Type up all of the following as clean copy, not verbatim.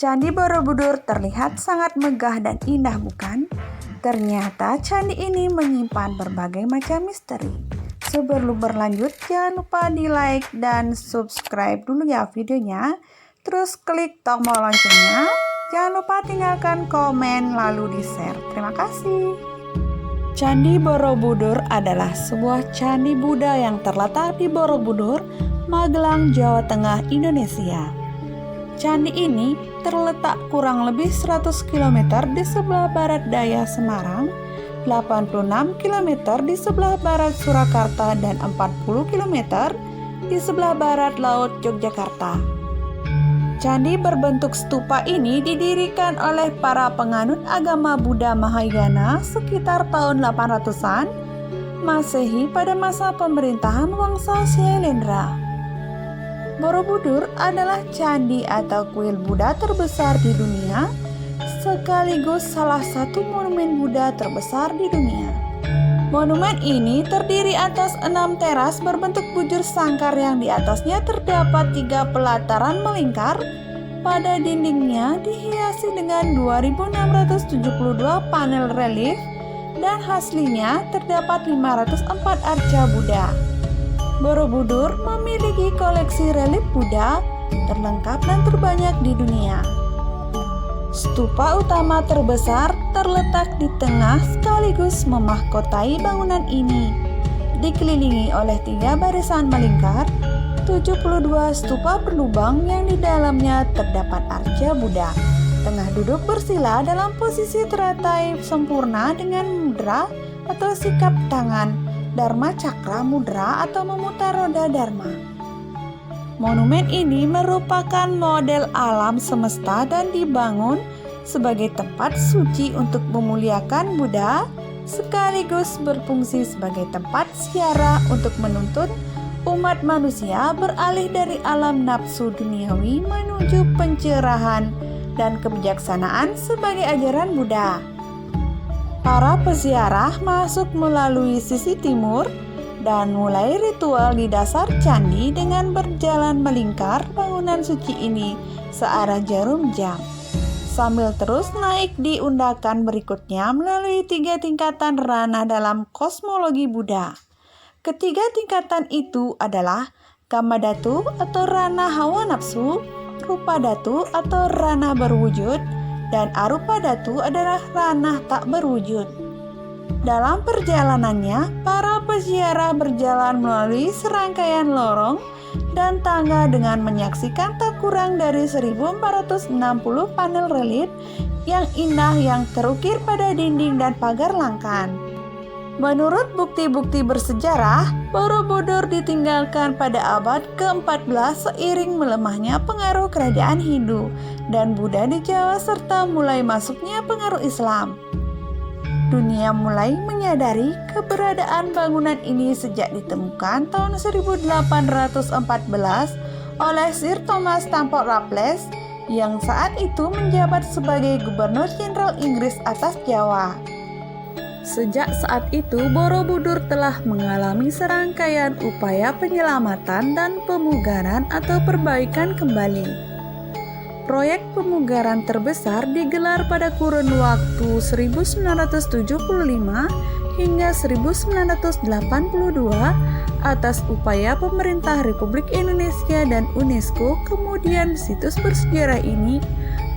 Candi Borobudur terlihat sangat megah dan indah, bukan? Ternyata candi ini menyimpan berbagai macam misteri. Sebelum berlanjut, jangan lupa di like dan subscribe dulu ya videonya. Terus klik tombol loncengnya. Jangan lupa tinggalkan komen lalu di share. Terima kasih. Candi Borobudur adalah sebuah candi Buddha yang terletak di Borobudur, Magelang, Jawa Tengah, Indonesia. Candi ini terletak kurang lebih 100 km di sebelah barat daya Semarang, 86 km di sebelah barat Surakarta, dan 40 km di sebelah barat Laut Yogyakarta. Candi berbentuk stupa ini didirikan oleh para penganut agama Buddha Mahayana sekitar tahun 800-an Masehi pada masa pemerintahan Wangsa Syailendra. Borobudur adalah candi atau kuil Buddha terbesar di dunia, sekaligus salah satu monumen Buddha terbesar di dunia. Monumen ini terdiri atas 6 teras berbentuk bujur sangkar yang di atasnya terdapat 3 pelataran melingkar. Pada dindingnya dihiasi dengan 2.672 panel relief dan aslinya terdapat 504 arca Buddha. Borobudur memiliki koleksi relief Buddha terlengkap dan terbanyak di dunia. Stupa utama terbesar terletak di tengah sekaligus memahkotai bangunan ini. Dikelilingi oleh 3 barisan melingkar, 72 stupa berlubang yang di dalamnya terdapat arca Buddha. Tengah duduk bersila dalam posisi teratai sempurna dengan mudra atau sikap tangan, Dharma Cakra Mudra atau memutar roda Dharma. Monumen ini merupakan model alam semesta dan dibangun sebagai tempat suci untuk memuliakan Buddha, sekaligus berfungsi sebagai tempat ziarah untuk menuntun umat manusia beralih dari alam nafsu duniawi menuju pencerahan dan kebijaksanaan sebagai ajaran Buddha. Para peziarah masuk melalui sisi timur dan mulai ritual di dasar candi dengan berjalan melingkar bangunan suci ini searah jarum jam, sambil terus naik di undakan berikutnya melalui 3 tingkatan rana dalam kosmologi Buddha. Ketiga tingkatan itu adalah Kamadhatu atau rana hawa nafsu, Rupadhatu atau rana berwujud, dan Arupadhatu adalah ranah tak berwujud. Dalam perjalanannya, para peziarah berjalan melalui serangkaian lorong dan tangga dengan menyaksikan tak kurang dari 1460 panel relief yang indah yang terukir pada dinding dan pagar langkan. Menurut bukti-bukti bersejarah, Borobudur ditinggalkan pada abad ke-14 seiring melemahnya pengaruh kerajaan Hindu dan Buddha di Jawa serta mulai masuknya pengaruh Islam. Dunia mulai menyadari keberadaan bangunan ini sejak ditemukan tahun 1814 oleh Sir Thomas Stamford Raffles yang saat itu menjabat sebagai Gubernur Jenderal Inggris atas Jawa. Sejak saat itu, Borobudur telah mengalami serangkaian upaya penyelamatan dan pemugaran atau perbaikan kembali. Proyek pemugaran terbesar digelar pada kurun waktu 1975 hingga 1982 atas upaya pemerintah Republik Indonesia dan UNESCO. Kemudian situs bersejarah ini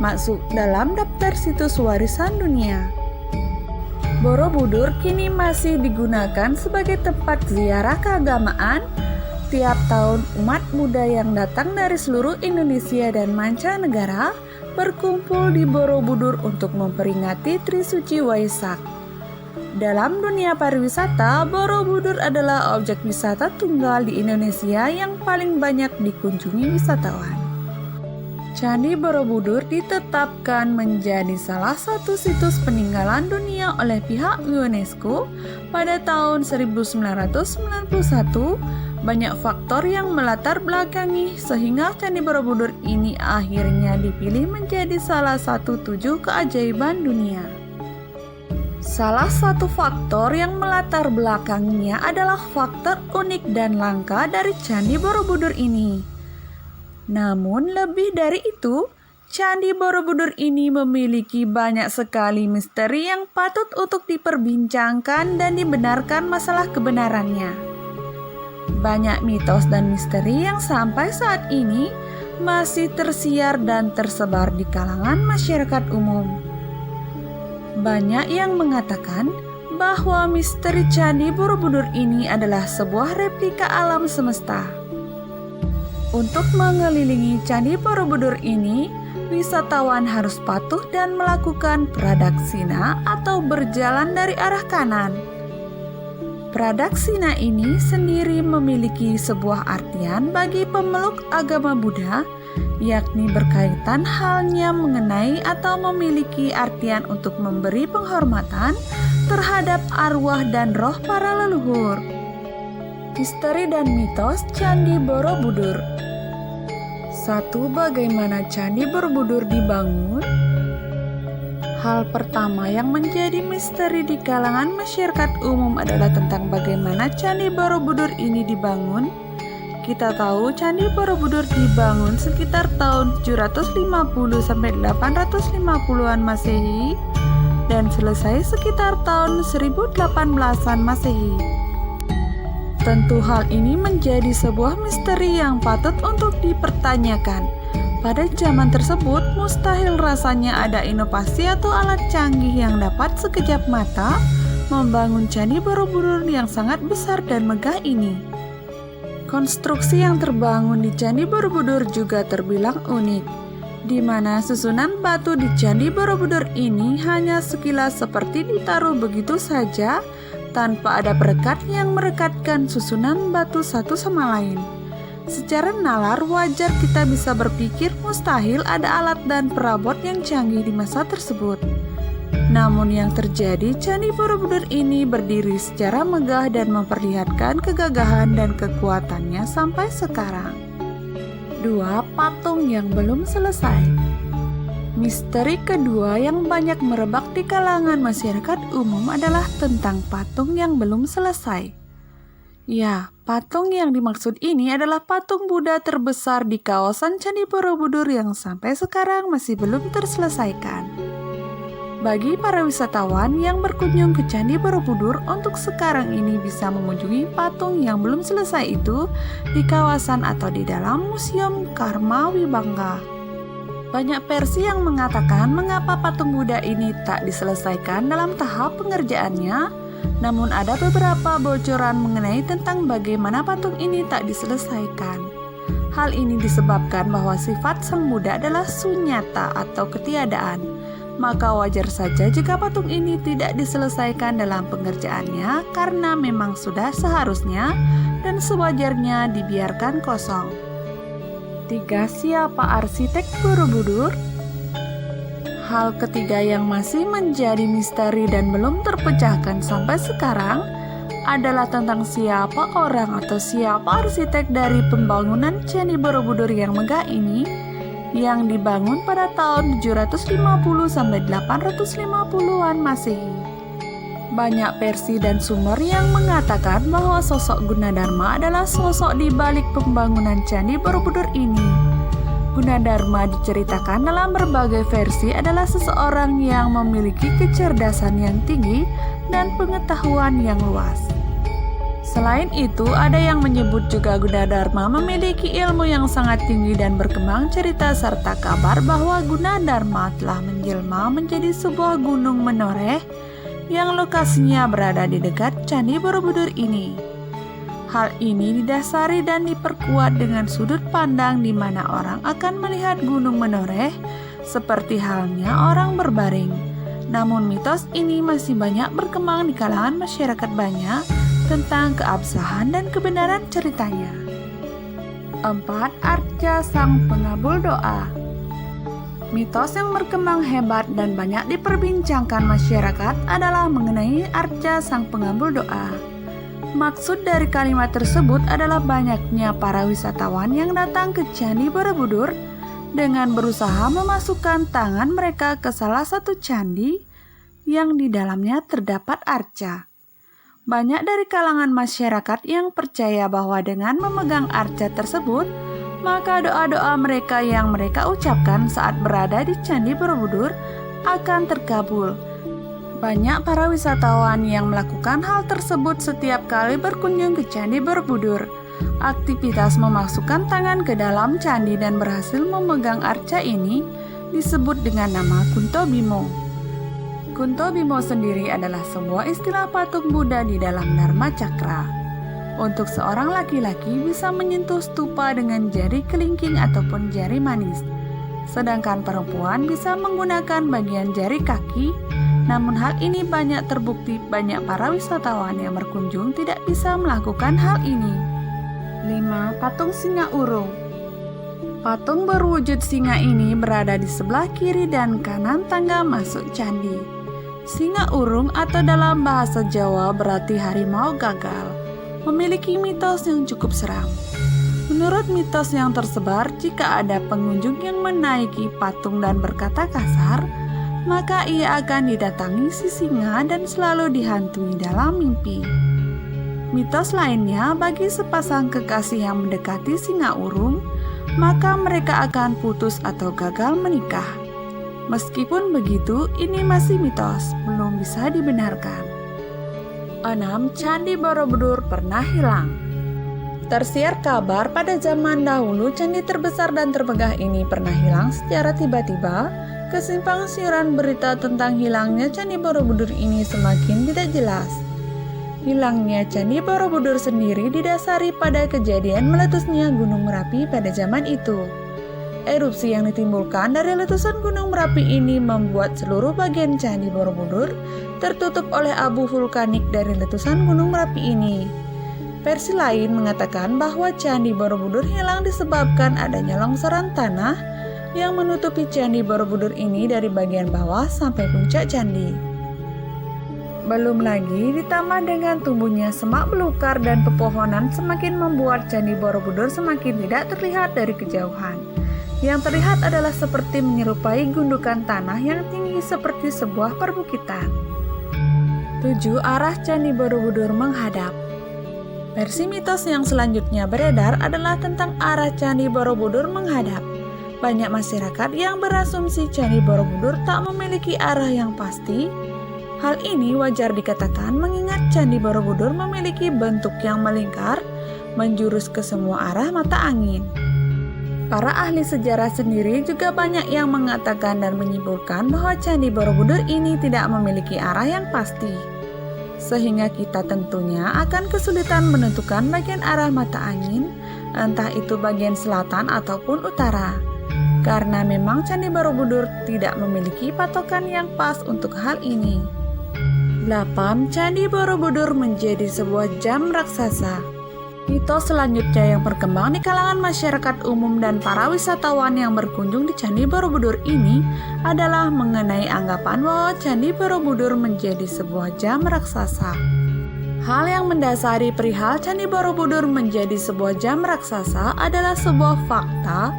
masuk dalam daftar situs warisan dunia. Borobudur kini masih digunakan sebagai tempat ziarah keagamaan. Tiap tahun umat Buddha yang datang dari seluruh Indonesia dan mancanegara berkumpul di Borobudur untuk memperingati Trisuci Waisak. Dalam dunia pariwisata, Borobudur adalah objek wisata tunggal di Indonesia yang paling banyak dikunjungi wisatawan. Candi Borobudur ditetapkan menjadi salah satu situs peninggalan dunia oleh pihak UNESCO pada tahun 1991. Banyak faktor yang melatar belakangi sehingga Candi Borobudur ini akhirnya dipilih menjadi salah satu 7 keajaiban dunia. Salah satu faktor yang melatar belakanginya adalah faktor unik dan langka dari Candi Borobudur ini. Namun lebih dari itu, Candi Borobudur ini memiliki banyak sekali misteri yang patut untuk diperbincangkan dan dibenarkan masalah kebenarannya. Banyak mitos dan misteri yang sampai saat ini masih tersiar dan tersebar di kalangan masyarakat umum. Banyak yang mengatakan bahwa misteri Candi Borobudur ini adalah sebuah replika alam semesta. Untuk mengelilingi Candi Borobudur ini, wisatawan harus patuh dan melakukan pradaksina atau berjalan dari arah kanan. Pradaksina ini sendiri memiliki sebuah artian bagi pemeluk agama Buddha, yakni berkaitan halnya mengenai atau memiliki artian untuk memberi penghormatan terhadap arwah dan roh para leluhur. Misteri dan mitos Candi Borobudur. 1. Bagaimana Candi Borobudur dibangun? Hal pertama yang menjadi misteri di kalangan masyarakat umum adalah tentang bagaimana Candi Borobudur ini dibangun. Kita tahu Candi Borobudur dibangun sekitar tahun 750 sampai 850-an Masehi dan selesai sekitar tahun 1018-an Masehi. Tentu hal ini menjadi sebuah misteri yang patut untuk dipertanyakan. Pada zaman tersebut, mustahil rasanya ada inovasi atau alat canggih yang dapat sekejap mata membangun Candi Borobudur yang sangat besar dan megah ini. Konstruksi yang terbangun di Candi Borobudur juga terbilang unik, di mana susunan batu di Candi Borobudur ini hanya sekilas seperti ditaruh begitu saja, tanpa ada perekat yang merekatkan susunan batu satu sama lain. Secara nalar, wajar kita bisa berpikir mustahil ada alat dan perabot yang canggih di masa tersebut. Namun yang terjadi, Candi Borobudur ini berdiri secara megah dan memperlihatkan kegagahan dan kekuatannya sampai sekarang. 2. Patung yang belum selesai. Misteri kedua yang banyak merebak di kalangan masyarakat umum adalah tentang patung yang belum selesai. Ya, patung yang dimaksud ini adalah patung Buddha terbesar di kawasan Candi Borobudur yang sampai sekarang masih belum terselesaikan. Bagi para wisatawan yang berkunjung ke Candi Borobudur, untuk sekarang ini bisa mengunjungi patung yang belum selesai itu di kawasan atau di dalam Museum Karma Wibangga. Banyak versi yang mengatakan mengapa patung Buddha ini tak diselesaikan dalam tahap pengerjaannya, namun ada beberapa bocoran mengenai tentang bagaimana patung ini tak diselesaikan. Hal ini disebabkan bahwa sifat Sang Buddha adalah sunyata atau ketiadaan, maka wajar saja jika patung ini tidak diselesaikan dalam pengerjaannya karena memang sudah seharusnya dan sewajarnya dibiarkan kosong. 3. Siapa arsitek Borobudur? Hal ketiga yang masih menjadi misteri dan belum terpecahkan sampai sekarang adalah tentang siapa orang atau siapa arsitek dari pembangunan Candi Borobudur yang megah ini yang dibangun pada tahun 750 sampai 850-an Masehi. Banyak versi dan sumber yang mengatakan bahwa sosok Gunadarma adalah sosok di balik pembangunan Candi Borobudur ini. Gunadarma diceritakan dalam berbagai versi adalah seseorang yang memiliki kecerdasan yang tinggi dan pengetahuan yang luas. Selain itu, ada yang menyebut juga Gunadarma memiliki ilmu yang sangat tinggi dan berkembang cerita serta kabar bahwa Gunadarma telah menjelma menjadi sebuah gunung menoreh yang lokasinya berada di dekat Candi Borobudur ini. Hal ini didasari dan diperkuat dengan sudut pandang di mana orang akan melihat gunung menoreh seperti halnya orang berbaring. Namun mitos ini masih banyak berkembang di kalangan masyarakat banyak tentang keabsahan dan kebenaran ceritanya. 4. Arca Sang Pengabul Doa. Mitos yang berkembang hebat dan banyak diperbincangkan masyarakat adalah mengenai arca Sang Pengabul Doa. Maksud dari kalimat tersebut adalah banyaknya para wisatawan yang datang ke Candi Borobudur dengan berusaha memasukkan tangan mereka ke salah satu candi yang di dalamnya terdapat arca. Banyak dari kalangan masyarakat yang percaya bahwa dengan memegang arca tersebut, maka doa-doa mereka yang mereka ucapkan saat berada di Candi Borobudur akan terkabul. Banyak para wisatawan yang melakukan hal tersebut setiap kali berkunjung ke Candi Borobudur. Aktivitas memasukkan tangan ke dalam candi dan berhasil memegang arca ini disebut dengan nama Kunto Bimo. Kunto Bimo sendiri adalah sebuah istilah patung Buddha di dalam Dharma Cakra. Untuk seorang laki-laki bisa menyentuh stupa dengan jari kelingking ataupun jari manis. Sedangkan perempuan bisa menggunakan bagian jari kaki. Namun hal ini banyak terbukti banyak para wisatawan yang berkunjung tidak bisa melakukan hal ini. 5. Patung Singa Urung. Patung berwujud singa ini berada di sebelah kiri dan kanan tangga masuk candi. Singa urung atau dalam bahasa Jawa berarti harimau gagal, memiliki mitos yang cukup seram. Menurut mitos yang tersebar, jika ada pengunjung yang menaiki patung dan berkata kasar, maka ia akan didatangi si singa dan selalu dihantui dalam mimpi. Mitos lainnya, bagi sepasang kekasih yang mendekati singa urung, maka mereka akan putus atau gagal menikah. Meskipun begitu, ini masih mitos, belum bisa dibenarkan. 6. Candi Borobudur pernah hilang. Tersiar kabar pada zaman dahulu candi terbesar dan termegah ini pernah hilang secara tiba-tiba. Kesimpang siuran berita tentang hilangnya Candi Borobudur ini semakin tidak jelas. Hilangnya Candi Borobudur sendiri didasari pada kejadian meletusnya Gunung Merapi pada zaman itu. Erupsi yang ditimbulkan dari letusan Gunung Merapi ini membuat seluruh bagian Candi Borobudur tertutup oleh abu vulkanik dari letusan Gunung Merapi ini. Versi lain mengatakan bahwa Candi Borobudur hilang disebabkan adanya longsoran tanah yang menutupi Candi Borobudur ini dari bagian bawah sampai puncak candi. Belum lagi ditambah dengan tumbuhnya semak belukar dan pepohonan semakin membuat Candi Borobudur semakin tidak terlihat dari kejauhan. Yang terlihat adalah seperti menyerupai gundukan tanah yang tinggi seperti sebuah perbukitan. 7. Arah Candi Borobudur menghadap. Versi mitos yang selanjutnya beredar adalah tentang arah Candi Borobudur menghadap. Banyak masyarakat yang berasumsi Candi Borobudur tak memiliki arah yang pasti. Hal ini wajar dikatakan mengingat Candi Borobudur memiliki bentuk yang melingkar, menjurus ke semua arah mata angin. Para ahli sejarah sendiri juga banyak yang mengatakan dan menyimpulkan bahwa Candi Borobudur ini tidak memiliki arah yang pasti. Sehingga kita tentunya akan kesulitan menentukan bagian arah mata angin, entah itu bagian selatan ataupun utara. Karena memang Candi Borobudur tidak memiliki patokan yang pas untuk hal ini. 8. Candi Borobudur menjadi sebuah jam raksasa. Mitos selanjutnya yang berkembang di kalangan masyarakat umum dan para wisatawan yang berkunjung di Candi Borobudur ini adalah mengenai anggapan bahwa Candi Borobudur menjadi sebuah jam raksasa. Hal yang mendasari perihal Candi Borobudur menjadi sebuah jam raksasa adalah sebuah fakta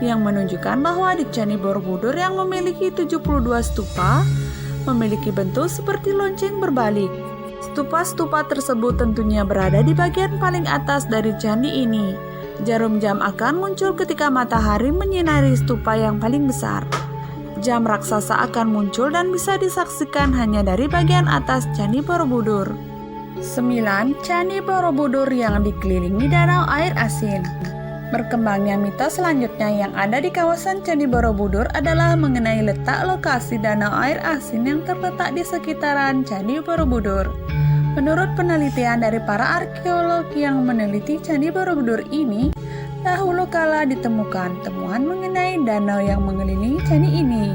yang menunjukkan bahwa di Candi Borobudur yang memiliki 72 stupa memiliki bentuk seperti lonceng berbalik. Stupa-stupa tersebut tentunya berada di bagian paling atas dari candi ini. Jarum jam akan muncul ketika matahari menyinari stupa yang paling besar. Jam raksasa akan muncul dan bisa disaksikan hanya dari bagian atas Candi Borobudur. 9. Candi Borobudur yang dikelilingi danau air asin. Berkembangnya mitos selanjutnya yang ada di kawasan Candi Borobudur adalah mengenai letak lokasi danau air asin yang terletak di sekitaran Candi Borobudur. Menurut penelitian dari para arkeolog yang meneliti Candi Borobudur ini, dahulu kala ditemukan temuan mengenai danau yang mengelilingi candi ini.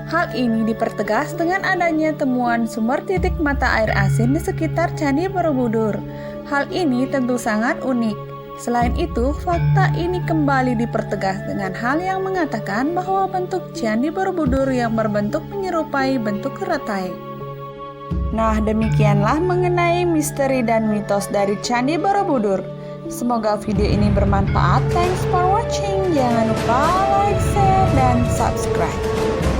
Hal ini dipertegas dengan adanya temuan sumber titik mata air asin di sekitar Candi Borobudur. Hal ini tentu sangat unik. Selain itu, fakta ini kembali dipertegas dengan hal yang mengatakan bahwa bentuk Candi Borobudur yang berbentuk menyerupai bentuk keratai. Nah, demikianlah mengenai misteri dan mitos dari Candi Borobudur. Semoga video ini bermanfaat. Thanks for watching. Jangan lupa like, share, dan subscribe.